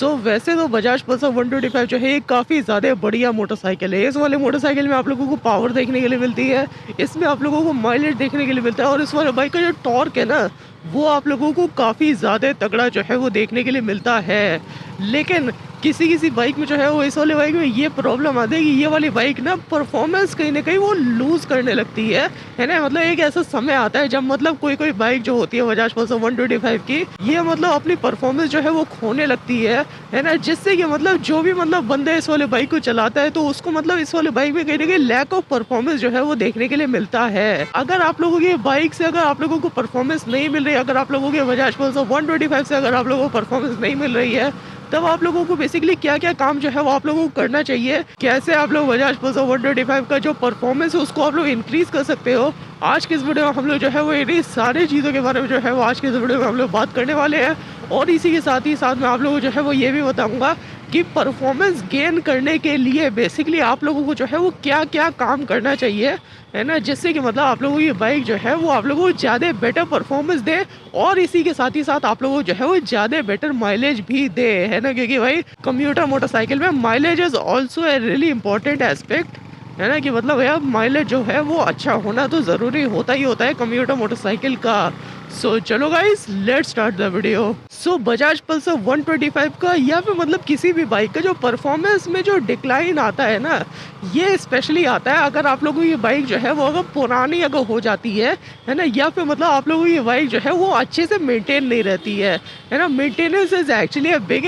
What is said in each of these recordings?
वैसे तो बजाज पल्सर 125 जो है ये काफ़ी ज़्यादा बढ़िया मोटरसाइकिल है। इस वाले मोटरसाइकिल में आप लोगों को पावर देखने के लिए मिलती है, इसमें आप लोगों को माइलेज देखने के लिए मिलता है और इस वाले बाइक का जो टॉर्क है ना, वो आप लोगों को काफ़ी ज़्यादा तगड़ा जो है वो देखने के लिए मिलता है। लेकिन किसी-किसी बाइक में जो है वो इस वाले बाइक में ये प्रॉब्लम आती है कि ये वाली बाइक ना परफ़ॉर्मेंस कहीं न कहीं वो लूज़ करने लगती है ना? मतलब एक ऐसा समय आता है जब मतलब कोई-कोई बाइक जो होती है बजाज पल्सर 125 की, ये मतलब अपनी परफ़ॉर्मेंस जो है वो खोने लगती है ना? जिससे कि मतलब जो भी मतलब बंदा इस वाले बाइक को चलाता है तो उसको मतलब इस वाले बाइक में कहीं न कहीं लैक ऑफ परफ़ॉर्मेंस जो है वो देखने के लिए मिलता है। अगर आप लोगों की बाइक से अगर आप लोगों को परफ़ॉर्मेंस नहीं मिल रही है, अगर आप लोगों के बजाज पल्सर 125 से अगर आप लोगों को परफ़ॉर्मेंस नहीं मिल रही है, तब आप लोगों को बेसिकली क्या-क्या काम जो है वो आप लोगों को करना चाहिए? कैसे आप लोग बजाज पल्सर 125 का जो परफ़ॉर्मेंस है उसको आप लोग इंक्रीज़ कर सकते हो? आज की इस वीडियो में हम लोग जो है वो इन्हीं सारी चीज़ों के बारे में जो है वो आज की इस वीडियो में हम लोग बात करने वाले हैं। और इसी के साथ ही साथ मैं आप लोगों को जो है वो ये भी बताऊँगा कि परफ़ॉर्मेंस गेन करने के लिए बेसिकली आप लोगों को जो है वो क्या-क्या काम करना चाहिए, है ना? जिससे कि मतलब आप लोगों की बाइक जो है वो आप लोगों को ज़्यादा बेटर परफ़ॉर्मेंस दे और इसी के साथ ही साथ आप लोगों को जो है वो ज़्यादा बेटर माइलेज भी दे, है ना? क्योंकि भाई कम्यूटर मोटरसाइकिल में mileage is also a really important aspect, है ना? कि मतलब यार माइलेज जो है वो अच्छा होना तो ज़रूरी होता ही होता है कम्यूटर मोटरसाइकिल का। चलो guys let's start the video. Bajaj Pulsar 125 का या फिर मतलब किसी भी बाइक का जो परफॉर्मेंस में जो डिक्लाइन आता है ना, ये स्पेशली आता है अगर आप लोगों की बाइक जो है वो अगर पुरानी अगर हो जाती है ना? या फिर मतलब आप लोगों की बाइक जो है वो अच्छे से मेंटेन नहीं रहती है ना? Maintenance is actually a big,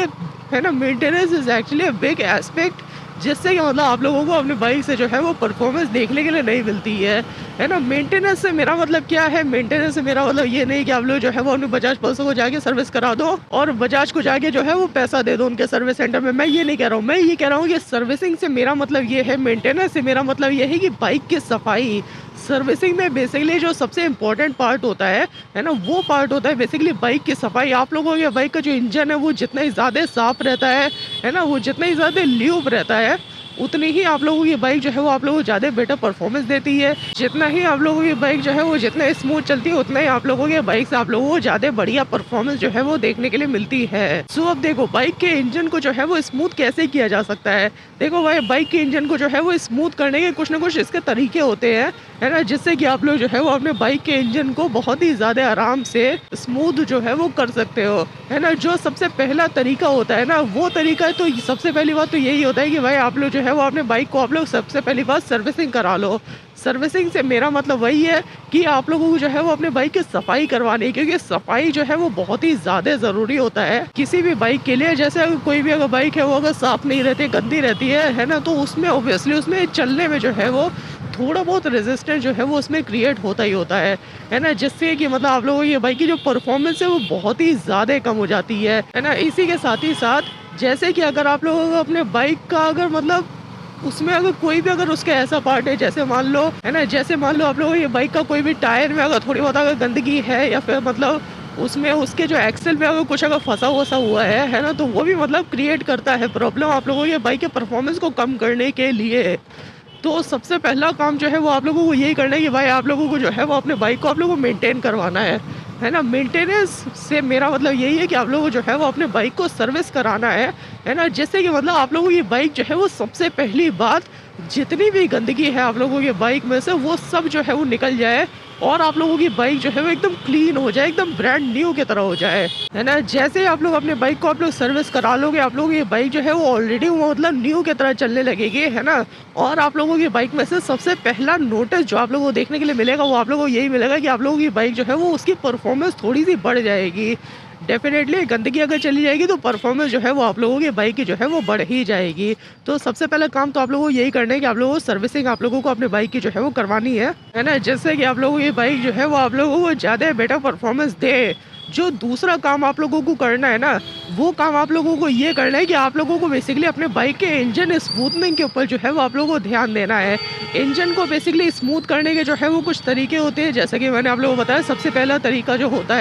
है ना? Maintenance is actually a big aspect जिससे कि मतलब आप लोगों को अपनी बाइक से जो है वो परफॉर्मेंस देखने के लिए नहीं मिलती है ना? मेंटेनेंस से मेरा मतलब क्या है? मेंटेनेंस से मेरा मतलब ये नहीं कि आप लोग जो है वो अपने बजाज पल्सर को जाके सर्विस करा दो और बजाज को जाके जो है वो पैसा दे दो उनके सर्विस सेंटर में। मैं ये नहीं कह रहा हूँ, मैं ये कह रहा हूँ कि सर्विसिंग से मेरा मतलब ये है, मेंटेनेंस से मेरा मतलब ये है कि बाइक की सफाई। सर्विसिंग में बेसिकली जो सबसे इम्पोर्टेंट पार्ट होता है ना? वो पार्ट होता है बेसिकली बाइक की सफाई। आप लोगों के बाइक का जो इंजन है वो जितना ही ज़्यादा साफ रहता है ना? वो जितना ही ज़्यादा ल्यूब रहता है, उतनी ही आप लोगों की बाइक जो है वो आप लोगों को ज़्यादा बेटर परफॉर्मेंस देती है। जितना ही आप लोगों की बाइक जो है वो जितना स्मूथ चलती है, उतना ही आप लोगों की बाइक से आप लोगों को ज़्यादा बढ़िया परफॉर्मेंस जो है वो देखने के लिए मिलती है। अब देखो बाइक के इंजन को जो है वो स्मूथ कैसे किया जा सकता है? देखो भाई बाइक के इंजन को जो है वो स्मूथ करने के कुछ ना कुछ इसके तरीके होते हैं, है ना? जिससे कि आप लोग जो है वो अपने बाइक के इंजन को बहुत ही ज़्यादा आराम से स्मूथ जो है वो कर सकते हो, है ना? जो सबसे पहला तरीका होता है ना, वो तरीका तो सबसे पहली बात तो यही होता है कि भाई आप लोग जो है वो अपने बाइक को आप लोग सबसे पहली बात सर्विसिंग करा लो। सर्विसिंग से मेरा मतलब वही है कि आप लोगों को जो है वो अपने बाइक की सफाई करवानी है, क्योंकि सफाई जो है वो बहुत ही ज़्यादा ज़रूरी होता है किसी भी बाइक के लिए। जैसे अगर कोई भी अगर बाइक है वो अगर साफ़ नहीं रहती, गंदी रहती है ना? तो उसमें ऑब्वियसली उसमें चलने में जो है वो थोड़ा बहुत रेजिस्टेंस जो है वो उसमें क्रिएट होता ही होता है ना? जिससे कि मतलब आप लोगों की बाइक की जो परफॉर्मेंस है वो बहुत ही ज़्यादा कम हो जाती है ना? इसी के साथ ही साथ जैसे कि अगर आप लोगों को अपने बाइक का अगर मतलब उसमें अगर कोई भी अगर उसका ऐसा पार्ट है, जैसे मान लो, है ना? जैसे मान लो आप लोगों की बाइक का कोई भी टायर में अगर थोड़ी बहुत अगर गंदगी है या फिर मतलब उसमें उसके जो एक्सेल में अगर कुछ अगर फँसा हुआ है ना? तो वो भी मतलब क्रिएट करता है प्रॉब्लम आप लोगों की बाइक के परफॉर्मेंस को कम करने के लिए। तो सबसे पहला काम जो है वो आप लोगों को यही करना है कि भाई आप लोगों को जो है वो अपने बाइक को आप लोगों को मेंटेन करवाना है ना? मेंटेनेंस से मेरा मतलब यही है कि आप लोगों को जो है वो अपने बाइक को सर्विस कराना है ना? जिससे कि मतलब आप लोगों की बाइक जो है वो सबसे पहली बात जितनी भी गंदगी है आप लोगों की बाइक में से वो सब जो है वो निकल जाए और आप लोगों की बाइक जो है वो एकदम क्लीन हो जाए, एकदम ब्रांड न्यू की तरह हो जाए, है ना? जैसे ही आप लोग अपने बाइक को आप लोग सर्विस करा लोगे, आप लोगों की बाइक जो है वो ऑलरेडी वो मतलब न्यू की तरह चलने लगेगी, है ना? और आप लोगों की बाइक में से सबसे पहला नोटिस जो आप लोगों को देखने के लिए मिलेगा वो आप लोगों को यही मिलेगा कि आप लोगों की बाइक जो है वो उसकी परफॉर्मेंस थोड़ी-सी बढ़ जाएगी। डेफ़िनेटली गंदगी अगर चली जाएगी तो परफॉर्मेंस जो है वो आप लोगों की बाइक की जो है वो बढ़ ही जाएगी। तो सबसे पहला काम तो आप लोगों को यही करना है कि आप लोगों को सर्विसिंग आप लोगों को अपने बाइक की जो है वो करवानी है ना? जिससे कि आप लोगों की बाइक जो है वो आप लोगों को ज़्यादा बेटर परफॉर्मेंस दे। जो दूसरा काम आप लोगों को करना है ना, वो काम आप लोगों को ये करना है कि आप लोगों को बेसिकली अपने बाइक के इंजन स्मूथनिंग के ऊपर जो है वो आप लोगों को ध्यान देना है। इंजन को बेसिकली स्मूथ करने के जो है वो कुछ तरीके होते हैं, जैसे कि मैंने आप लोगों को बताया सबसे पहला तरीका जो होता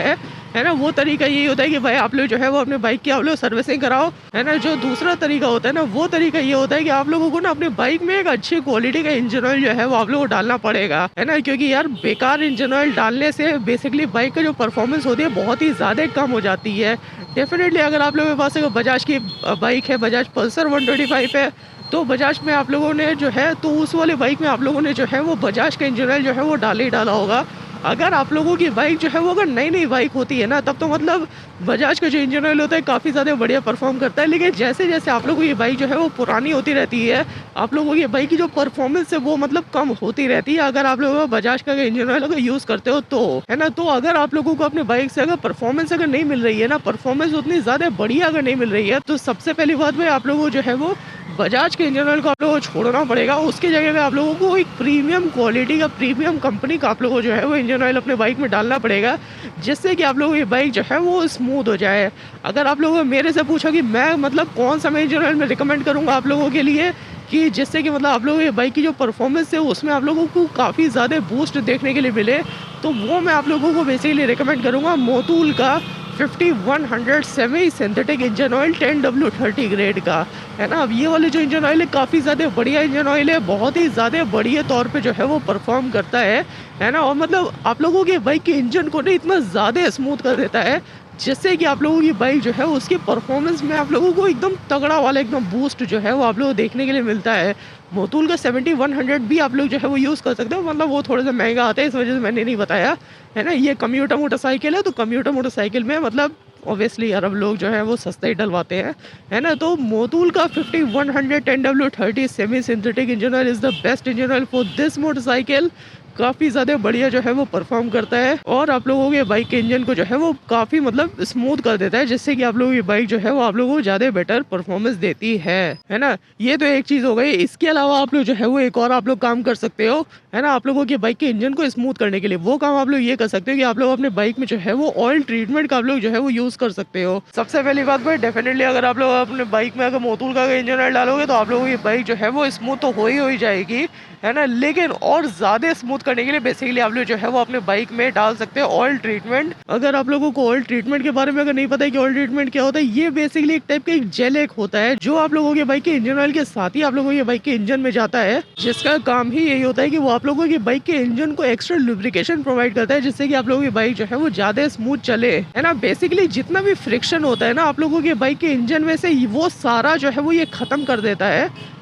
है ना? वो तरीका यही होता है कि भाई आप लोग जो है वो अपने बाइक की आप लोग सर्विसिंग कराओ, है ना? जो दूसरा तरीका होता है ना, वो तरीका ये होता है कि आप लोगों को ना अपनी बाइक में एक अच्छी क्वालिटी का इंजन ऑयल जो है वो आप लोगों को डालना पड़ेगा, है ना? क्योंकि यार बेकार इंजन ऑयल डालने से बेसिकली बाइक का जो परफॉर्मेंस होती है बहुत ही ज़्यादा कम हो जाती है। डेफ़िनेटली अगर आप लोगों के पास एक बजाज की बाइक है, बजाज पल्सर 125 है, तो बजाज में आप लोगों ने जो है तो उस वाले बाइक में आप लोगों ने जो है वो बजाज का इंजन ऑयल जो है वो डाल ही डाला होगा। अगर आप लोगों की बाइक जो है वो अगर नई-नई बाइक होती है ना, तब तो मतलब बजाज का जो इंजन ऑयल होता है काफ़ी ज़्यादा बढ़िया परफ़ॉर्म करता है। लेकिन जैसे-जैसे आप लोगों की बाइक जो है वो पुरानी होती रहती है, आप लोगों की बाइक की जो परफ़ॉर्मेंस है वो मतलब कम होती रहती है, अगर आप लोग बजाज का इंजन ऑयल अगर यूज़ करते हो तो, है ना? तो अगर आप लोगों को अपनी बाइक से अगर परफ़ॉर्मेंस अगर नहीं मिल रही है ना, परफ़ॉर्मेंस उतनी ज़्यादा बढ़िया अगर नहीं मिल रही है, तो सबसे पहली बात भाई आप लोगों को जो है वो बजाज के इंजन ऑयल को आप लोगों को छोड़ना पड़ेगा। उसकी जगह पे आप लोगों को एक प्रीमियम क्वालिटी का, प्रीमियम कंपनी का आप लोगों को जो है वो इंजन ऑयल अपने बाइक में डालना पड़ेगा, जिससे कि आप लोगों की बाइक जो है वो स्मूथ हो जाए। अगर आप लोगों मेरे से पूछो कि मैं मतलब कौन-सा मैं इंजन ऑयल मैं रिकमेंड करूँगा आप लोगों के लिए, कि जिससे कि मतलब आप लोगों की बाइक की जो परफॉर्मेंस है उसमें आप लोगों को काफ़ी ज़्यादा बूस्ट देखने के लिए मिले, तो वो मैं आप लोगों को बेसिकली रिकमेंड करूँगा मोटूल का 5100 semi synthetic engine oil 10W30 grade का, है ना? अब ये वाले जो इंजन ऑयल है काफ़ी ज़्यादा बढ़िया इंजन ऑयल है, बहुत ही ज़्यादा बढ़िया तौर पे जो है वो परफ़ॉर्म करता है ना? और मतलब आप लोगों के बाइक के इंजन को ना इतना ज़्यादा स्मूथ कर देता है, जिससे कि आप लोगों की बाइक जो है उसकी परफ़ॉर्मेंस में आप लोगों को एकदम तगड़ा वाला एकदम बूस्ट जो है वो आप लोगों को देखने के लिए मिलता है। मोटूल का 7100 भी आप लोग जो है वो यूज़ कर सकते हो, मतलब वो थोड़ा-सा महँगा आता है, इस वज़ह से मैंने नहीं बताया, है ना? ये कम्यूटर मोटरसाइकिल है, तो कम्यूटर मोटरसाइकिल में मतलब ऑब्वियसली अरब लोग जो है वो सस्ता ही डलवाते हैं, है ना? तो मोटूल का 5100 10W30 semi synthetic engine oil is the best engine oil for this motorcycle. काफ़ी ज़्यादा बढ़िया जो है वो परफ़ॉर्म करता है और आप लोगों के बाइक के इंजन को जो है वो काफ़ी मतलब स्मूथ कर देता है, जिससे कि आप लोगों की बाइक जो है वो आप लोगों को ज़्यादा बेटर परफ़ॉर्मेंस देती है ना? ये तो एक चीज़ हो गई। इसके अलावा आप लोग जो है वो एक और आप लोग काम कर सकते हो, है ना? आप लोगों की बाइक के इंजन को स्मूथ करने के लिए वो काम आप लोग ये कर सकते हो कि आप लोग अपने बाइक में जो है वो ऑयल ट्रीटमेंट का आप लोग जो है वो यूज़ कर सकते हो। सबसे पहली बात भाई डेफ़िनेटली अगर आप लोग अपने बाइक में अगर मोटूल का इंजन ऑयल डालोगे तो आप लोगों की बाइक जो है वो स्मूथ तो हो ही जाएगी, है ना? लेकिन और ज़्यादा स्मूथ करने के लिए बेसिकली आप लोग जो है वो अपने बाइक में डाल सकते हैं ऑयल ट्रीटमेंट। अगर आप लोगों को ऑयल ट्रीटमेंट के बारे में अगर नहीं पता है कि ऑयल ट्रीटमेंट क्या होता है, ये बेसिकली एक टाइप का एक जेल एक होता है जो आप लोगों के बाइक के इंजन ऑयल के साथ ही आप लोगों के बाइक के इंजन में जाता है, जिसका काम ही यही होता है कि वो आप लोगों की बाइक के इंजन को एक्स्ट्रा लुब्रिकेशन प्रोवाइड करता है, जिससे कि आप लोगों की बाइक जो है वो ज्यादा स्मूथ चले, है ना? बेसिकली जितना भी फ्रिक्शन होता है ना आप लोगों के बाइक के इंजन में से, वो सारा जो है वो ये खत्म कर देता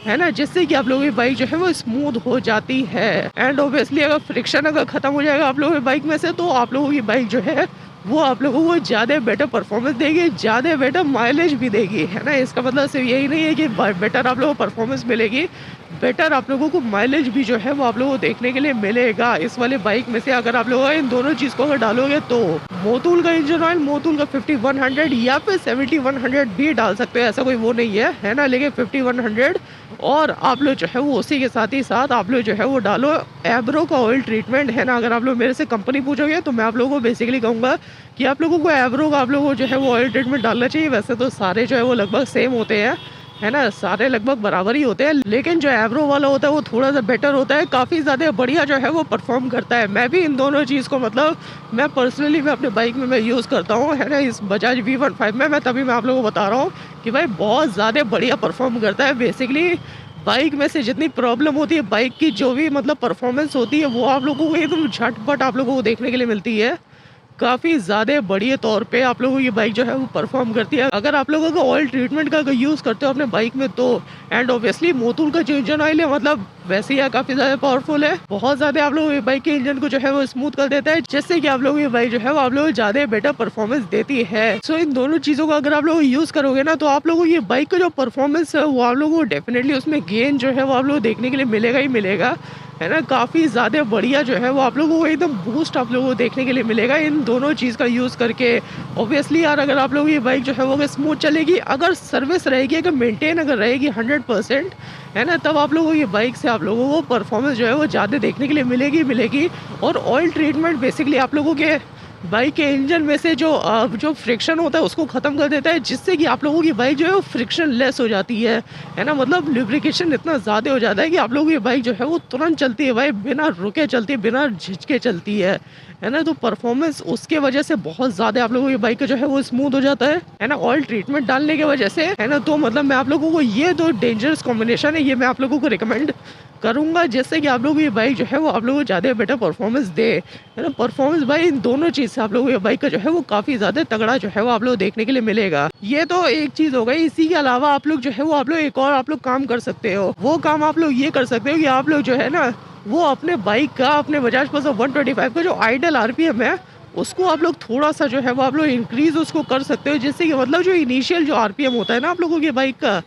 है ना? जिससे कि आप लोगों की बाइक जो है वो स्मूथ हो जाती है। एंड ऑब्वियसली अगर फ्रिक्शन अगर खत्म हो जाएगा आप लोगों की बाइक में से, तो आप लोगों की बाइक जो है वो आप लोगों को ज़्यादा बेटर परफॉर्मेंस देगी, ज़्यादा बेटर माइलेज भी देगी, है ना? इसका मतलब सिर्फ यही नहीं है कि बेटर आप लोगों को परफॉर्मेंस मिलेगी, बेटर आप लोगों को माइलेज भी जो है वो आप लोगों को देखने के लिए मिलेगा इस वाले बाइक में से, अगर आप लोग इन दोनों चीज़ को अगर डालोगे तो। मोटूल का इंजन ऑयल मोटूल का 5100 या फिर 7100 भी डाल सकते हो, ऐसा कोई वो नहीं है ना? लेकिन 5100 और आप लोग जो है वो उसी के साथ ही साथ आप लोग जो है वो डालो एब्रो का ऑयल ट्रीटमेंट, है ना? अगर आप लोग मेरे से कंपनी पूछोगे तो मैं आप लोगों को बेसिकली कहूँगा कि आप लोगों को एब्रो का आप लोगों को जो है वो ऑयल ट्रीटमेंट डालना चाहिए। वैसे तो सारे जो है वो लगभग सेम होते हैं, है ना? सारे लगभग बराबर ही होते हैं, लेकिन जो एब्रो वाला होता है वो थोड़ा-सा बेटर होता है, काफ़ी ज़्यादा बढ़िया जो है वो परफ़ॉर्म करता है। मैं भी इन दोनों चीज़ को मतलब मैं पर्सनली मैं अपने बाइक में मैं यूज़ करता हूँ, है ना? इस बजाज V15 में मैं तभी मैं आप लोगों को बता रहा हूँ कि भाई बहुत ज़्यादा बढ़िया परफ़ॉर्म करता है। बेसिकली बाइक में से जितनी प्रॉब्लम होती है, बाइक की जो भी मतलब परफ़ॉर्मेंस होती है, वो आप लोगों को एकदम झटपट आप लोगों को देखने के लिए मिलती है। काफ़ी ज़्यादा बढ़िया तौर पे आप लोगों की बाइक जो है वो परफ़ॉर्म करती है। अगर आप लोगों को ऑयल ट्रीटमेंट का अगर यूज़ करते हो अपने बाइक में तो, एंड ऑब्वियसली मोटूल का जो इंजन ऑयल है मतलब वैसे ही काफ़ी ज़्यादा पावरफुल है। बहुत ज़्यादा आप लोगों की बाइक के इंजन को जो है वो स्मूथ कर देता है, जिससे कि आप लोगों की बाइक जो है वो आप लोगों को ज़्यादा बेटर परफ़ॉर्मेंस देती है। सो इन दोनों चीज़ों का अगर आप लोग यूज़ करोगे ना, तो आप लोगों की बाइक का जो परफ़ॉर्मेंस है वो आप लोगों को डेफ़िनेटली उसमें गेन जो है वो आप लोगों को देखने के लिए मिलेगा ही मिलेगा, है ना? काफ़ी ज़्यादा बढ़िया जो है वो आप लोगों को एकदम बूस्ट आप लोगों को देखने के लिए मिलेगा इन दोनों चीज़ का यूज़ करके। ऑब्वियसली यार अगर आप लोगों की बाइक जो है वो अगर स्मूथ चलेगी, अगर सर्विस रहेगी, अगर मेंटेन अगर रहेगी 100%, है ना? तब आप लोगों की बाइक से आप लोगों को परफॉर्मेंस जो है वो ज़्यादा देखने के लिए मिलेगी। और ऑयल ट्रीटमेंट बेसिकली आप लोगों के बाइक के इंजन में से जो फ्रिक्शन होता है उसको ख़त्म कर देता है, जिससे कि आप लोगों की बाइक जो है वो फ्रिक्शन लेस हो जाती है ना? मतलब लुब्रिकेशन इतना ज़्यादा हो जाता है कि आप लोगों की बाइक जो है वो तुरंत चलती है भाई, बिना रुके चलती है, बिना झिझके चलती है है ना? तो परफॉर्मेंस उसके वजह से बहुत ज़्यादा आप लोगों की बाइक का जो है वो स्मूथ हो जाता है ना? ऑयल ट्रीटमेंट डालने की वजह से, है ना? तो मतलब मैं आप लोगों को ये 2 डेंजरस कॉम्बिनेशन है, ये मैं आप लोगों को रिकमेंड करूँगा, जिससे कि आप लोगों की बाइक जो है वो आप लोगों को ज़्यादा बेटर परफॉर्मेंस दे, है ना? परफॉर्मेंस भाई इन दोनों चीज़ से आप लोगों की बाइक का जो है वो काफ़ी ज़्यादा तगड़ा जो है वो आप लोग देखने के लिए मिलेगा। ये तो एक चीज़ हो गई, इसी के अलावा आप लोग जो है वो आप लोग एक और आप लोग काम कर सकते हो। वो काम आप लोग ये कर सकते हो कि आप लोग जो है ना, वो अपने बाइक का, अपने बजाज पल्सर 125 का जो आइडल आरपीएम है, उसको आप लोग थोड़ा-सा जो है वो आप लोग इंक्रीज़ उसको कर सकते हो, जिससे कि मतलब जो इनिशियल जो आरपीएम होता है ना आप लोगों की बाइक का,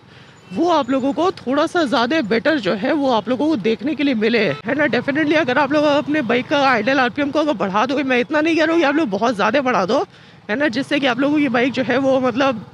वो आप लोगों को थोड़ा-सा ज़्यादा बेटर जो है वो आप लोगों को देखने के लिए मिले, है ना? डेफ़िनेटली अगर आप लोग अपने बाइक का आइडल आरपीएम को अगर बढ़ा दोगे, मैं इतना नहीं कह रहा हूँ कि आप लोग बहुत ज़्यादा बढ़ा दो, है ना? जिससे कि आप लोगों की बाइक जो है वो मतलब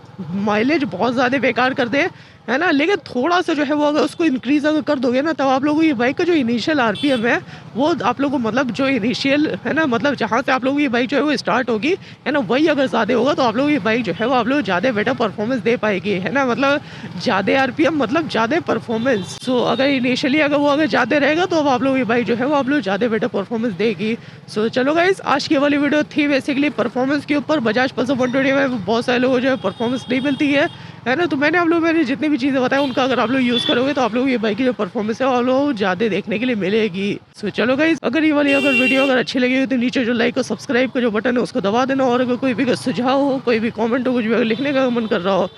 माइलेज बहुत ज़्यादा बेकार कर दे, है ना? लेकिन थोड़ा-सा जो है वो अगर उसको इंक्रीज़ अगर कर दोगे ना, तब आप लोगों की बाइक का जो इनिशियल आरपीएम है, वो आप लोगों को मतलब जो इनिशियल है ना, मतलब जहाँ से आप लोगों की बाइक जो है वो स्टार्ट होगी, है ना? वही अगर ज़्यादा होगा तो आप लोगों की बाइक जो है वो आप लोग ज़्यादा बेटर परफॉर्मेंस दे पाएगी, है ना? मतलब ज़्यादा आरपीएम मतलब ज़्यादा परफॉर्मेंस। सो अगर इनिशियली अगर वो अगर ज़्यादा रहेगा तो अब आप लोगों की बाइक जो है वो आप लोग ज़्यादा बेटर परफॉर्मेंस देगी। सो चलो गाइज़, आज की वाली वीडियो थी बेसिकली परफॉर्मेंस के ऊपर। बजाज पल्सर 120 में बहुत सारे लोगों को जो है परफॉर्मेंस नहीं मिलती है ना? तो मैंने आप लोगों मैंने जितनी भी चीज़ें बताई उनका अगर आप लोग यूज़ करोगे तो आप लोगों की बाइक की जो परफॉर्मेंस है वो आप लोगों को ज़्यादा देखने के लिए मिलेगी। सो चलो गाइज़, अगर ये वाली अगर वीडियो अगर अच्छी लगी हो तो नीचे जो लाइक और सब्सक्राइब का जो बटन है उसको दबा देना, और अगर कोई भी कोई सुझाव हो, कोई भी कमेंट हो, कुछ भी अगर लिखने का मन कर रहा हो,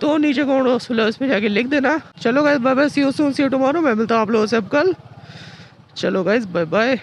तो नीचे कमेंट बॉक्स खुला है, उसमें जाके लिख देना। चलो guys, bye bye, see you soon, see you tomorrow. मैं मिलता हूँ आप लोगों से अब कल। चलो गाइज़, बाय बाय।